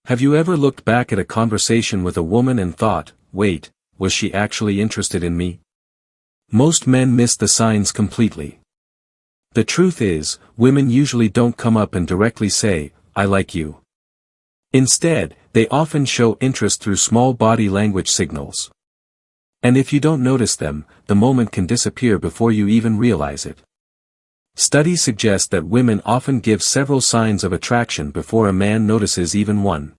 Have you ever looked back at a conversation with a woman and thought, wait, was she actually interested in me? Most men miss the signs completely. The truth is, women usually don't come up and directly say, I like you. Instead, they often show interest through small body language signals. And if you don't notice them, the moment can disappear before you even realize it. Studies suggest that women often give several signs of attraction before a man notices even one.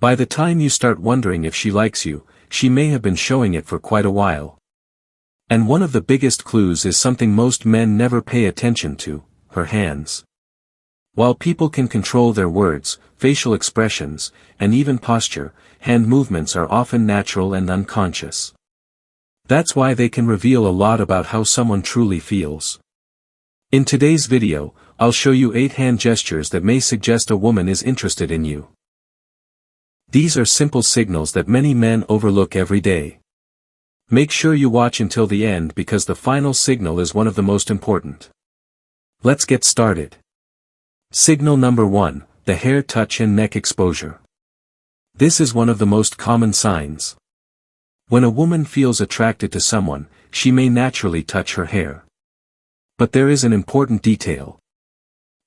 By the time you start wondering if she likes you, she may have been showing it for quite a while. And one of the biggest clues is something most men never pay attention to: her hands. While people can control their words, facial expressions, and even posture, hand movements are often natural and unconscious. That's why they can reveal a lot about how someone truly feels. In today's video, I'll show you 8 hand gestures that may suggest a woman is interested in you. These are simple signals that many men overlook every day. Make sure you watch until the end because the final signal is one of the most important. Let's get started. Signal number 1, the hair touch and neck exposure. This is one of the most common signs. When a woman feels attracted to someone, she may naturally touch her hair. But there is an important detail.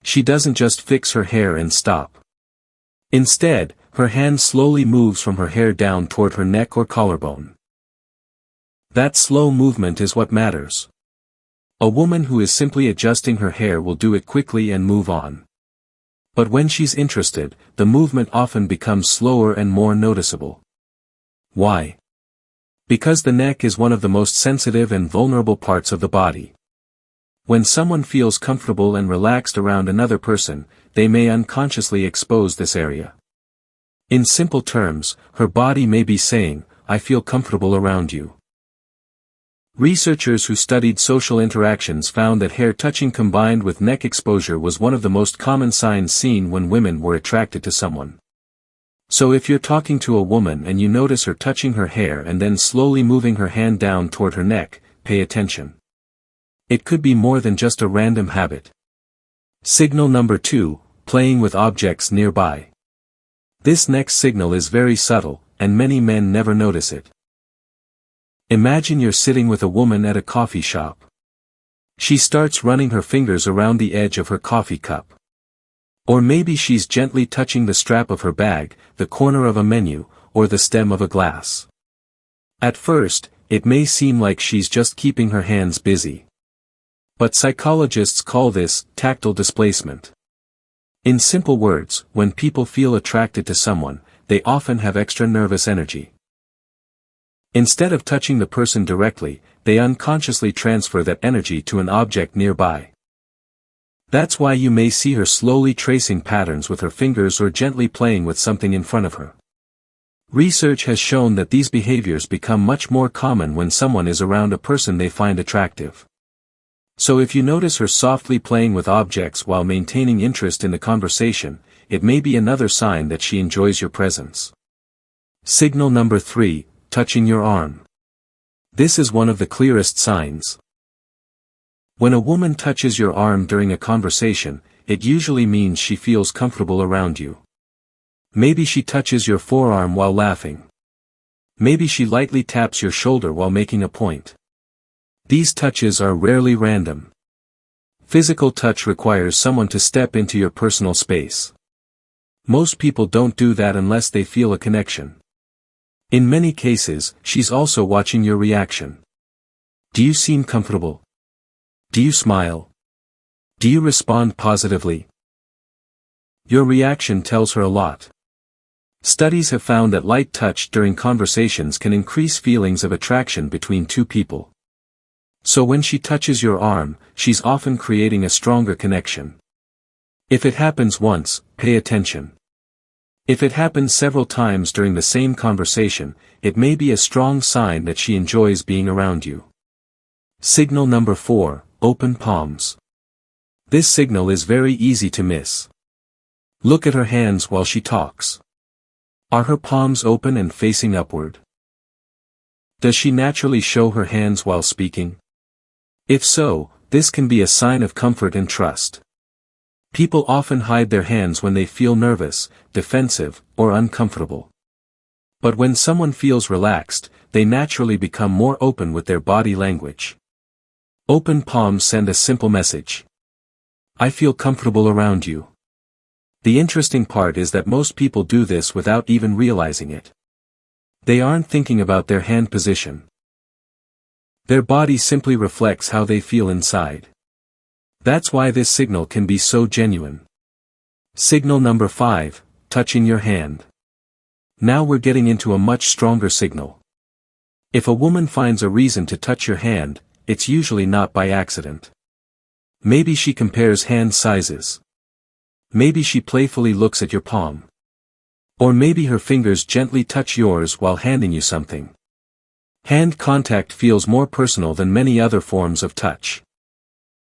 She doesn't just fix her hair and stop. Instead, her hand slowly moves from her hair down toward her neck or collarbone. That slow movement is what matters. A woman who is simply adjusting her hair will do it quickly and move on. But when she's interested, the movement often becomes slower and more noticeable. Why? Because the neck is one of the most sensitive and vulnerable parts of the body. When someone feels comfortable and relaxed around another person, they may unconsciously expose this area. In simple terms, her body may be saying, I feel comfortable around you. Researchers who studied social interactions found that hair touching combined with neck exposure was one of the most common signs seen when women were attracted to someone. So if you're talking to a woman and you notice her touching her hair and then slowly moving her hand down toward her neck, pay attention. It could be more than just a random habit. Signal number 2, playing with objects nearby. This next signal is very subtle, and many men never notice it. Imagine you're sitting with a woman at a coffee shop. She starts running her fingers around the edge of her coffee cup. Or maybe she's gently touching the strap of her bag, the corner of a menu, or the stem of a glass. At first, it may seem like she's just keeping her hands busy. But psychologists call this tactile displacement. In simple words, when people feel attracted to someone, they often have extra nervous energy. Instead of touching the person directly, they unconsciously transfer that energy to an object nearby. That's why you may see her slowly tracing patterns with her fingers or gently playing with something in front of her. Research has shown that these behaviors become much more common when someone is around a person they find attractive. So if you notice her softly playing with objects while maintaining interest in the conversation, it may be another sign that she enjoys your presence. Signal number 3, touching your arm. This is one of the clearest signs. When a woman touches your arm during a conversation, it usually means she feels comfortable around you. Maybe she touches your forearm while laughing. Maybe she lightly taps your shoulder while making a point. These touches are rarely random. Physical touch requires someone to step into your personal space. Most people don't do that unless they feel a connection. In many cases, she's also watching your reaction. Do you seem comfortable? Do you smile? Do you respond positively? Your reaction tells her a lot. Studies have found that light touch during conversations can increase feelings of attraction between two people. So when she touches your arm, she's often creating a stronger connection. If it happens once, pay attention. If it happens several times during the same conversation, it may be a strong sign that she enjoys being around you. Signal number 4, open palms. This signal is very easy to miss. Look at her hands while she talks. Are her palms open and facing upward? Does she naturally show her hands while speaking? If so, this can be a sign of comfort and trust. People often hide their hands when they feel nervous, defensive, or uncomfortable. But when someone feels relaxed, they naturally become more open with their body language. Open palms send a simple message. I feel comfortable around you. The interesting part is that most people do this without even realizing it. They aren't thinking about their hand position. Their body simply reflects how they feel inside. That's why this signal can be so genuine. Signal number 5, touching your hand. Now we're getting into a much stronger signal. If a woman finds a reason to touch your hand, it's usually not by accident. Maybe she compares hand sizes. Maybe she playfully looks at your palm. Or maybe her fingers gently touch yours while handing you something. Hand contact feels more personal than many other forms of touch.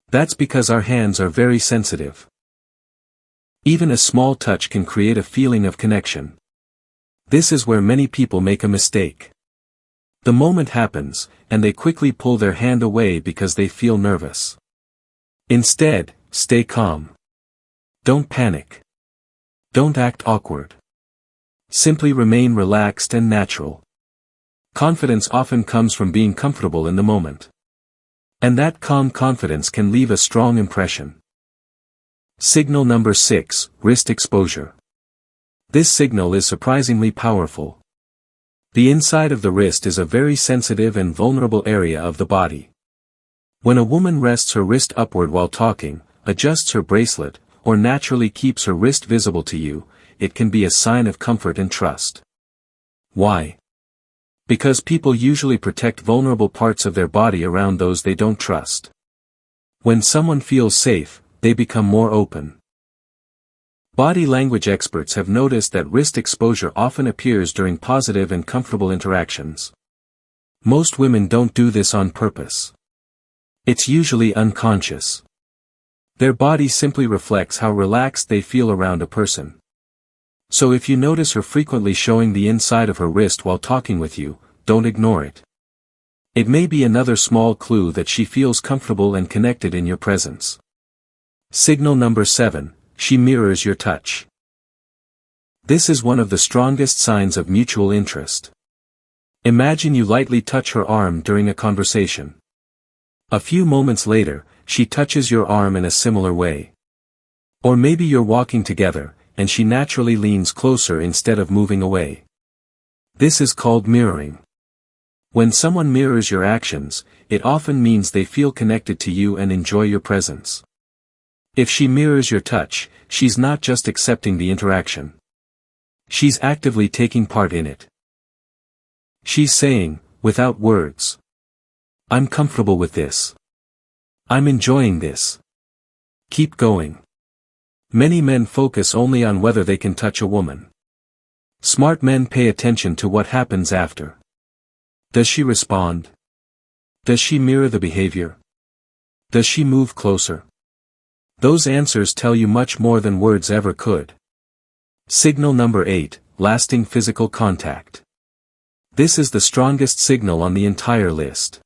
That's because our hands are very sensitive. Even a small touch can create a feeling of connection. This is where many people make a mistake. The moment happens, and they quickly pull their hand away because they feel nervous. Instead, stay calm. Don't panic. Don't act awkward. Simply remain relaxed and natural. Confidence often comes from being comfortable in the moment. And that calm confidence can leave a strong impression. Signal number 6, wrist exposure. This signal is surprisingly powerful. The inside of the wrist is a very sensitive and vulnerable area of the body. When a woman rests her wrist upward while talking, adjusts her bracelet, or naturally keeps her wrist visible to you, it can be a sign of comfort and trust. Why? Because people usually protect vulnerable parts of their body around those they don't trust. When someone feels safe, they become more open. Body language experts have noticed that wrist exposure often appears during positive and comfortable interactions. Most women don't do this on purpose. It's usually unconscious. Their body simply reflects how relaxed they feel around a person. So if you notice her frequently showing the inside of her wrist while talking with you, don't ignore it. It may be another small clue that she feels comfortable and connected in your presence. Signal number 7, she mirrors your touch. This is one of the strongest signs of mutual interest. Imagine you lightly touch her arm during a conversation. A few moments later, she touches your arm in a similar way. Or maybe you're walking together, and she naturally leans closer instead of moving away. This is called mirroring. When someone mirrors your actions, it often means they feel connected to you and enjoy your presence. If she mirrors your touch, she's not just accepting the interaction. She's actively taking part in it. She's saying, without words, I'm comfortable with this. I'm enjoying this. Keep going. Many men focus only on whether they can touch a woman. Smart men pay attention to what happens after. Does she respond? Does she mirror the behavior? Does she move closer? Those answers tell you much more than words ever could. Signal number 8, lasting physical contact. This is the strongest signal on the entire list.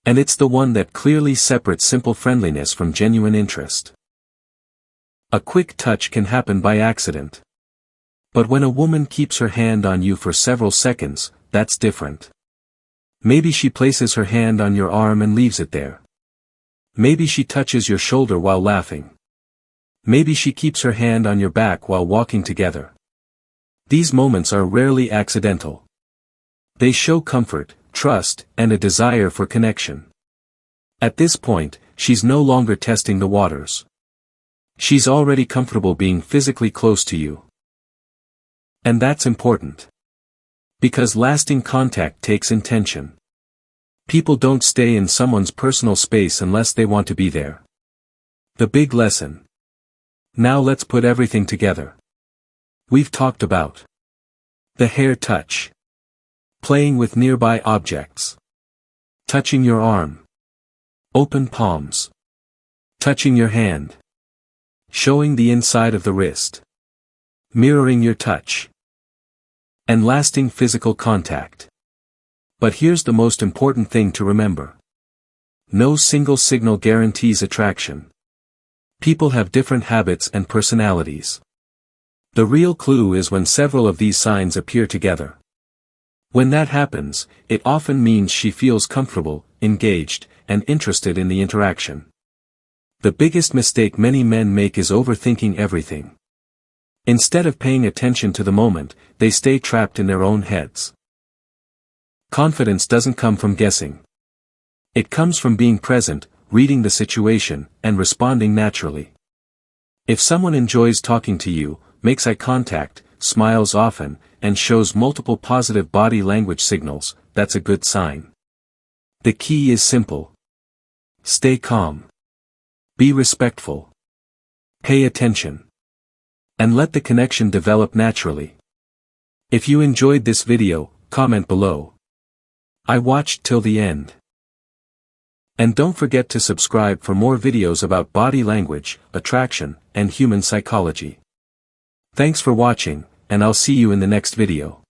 And it's the one that clearly separates simple friendliness from genuine interest. A quick touch can happen by accident. But when a woman keeps her hand on you for several seconds, that's different. Maybe she places her hand on your arm and leaves it there. Maybe she touches your shoulder while laughing. Maybe she keeps her hand on your back while walking together. These moments are rarely accidental. They show comfort, trust, and a desire for connection. At this point, she's no longer testing the waters. She's already comfortable being physically close to you. And that's important. Because lasting contact takes intention. People don't stay in someone's personal space unless they want to be there. The big lesson. Now let's put everything together. We've talked about the hair touch, playing with nearby objects, touching your arm, open palms, touching your hand, showing the inside of the wrist, mirroring your touch, and lasting physical contact. But here's the most important thing to remember. No single signal guarantees attraction. People have different habits and personalities. The real clue is when several of these signs appear together. When that happens, it often means she feels comfortable, engaged, and interested in the interaction. The biggest mistake many men make is overthinking everything. Instead of paying attention to the moment, they stay trapped in their own heads. Confidence doesn't come from guessing. It comes from being present, reading the situation, and responding naturally. If someone enjoys talking to you, makes eye contact, smiles often, and shows multiple positive body language signals, that's a good sign. The key is simple. Stay calm. Be respectful. Pay attention. And let the connection develop naturally. If you enjoyed this video, comment below. I watched till the end. And don't forget to subscribe for more videos about body language, attraction, and human psychology. Thanks for watching, and I'll see you in the next video.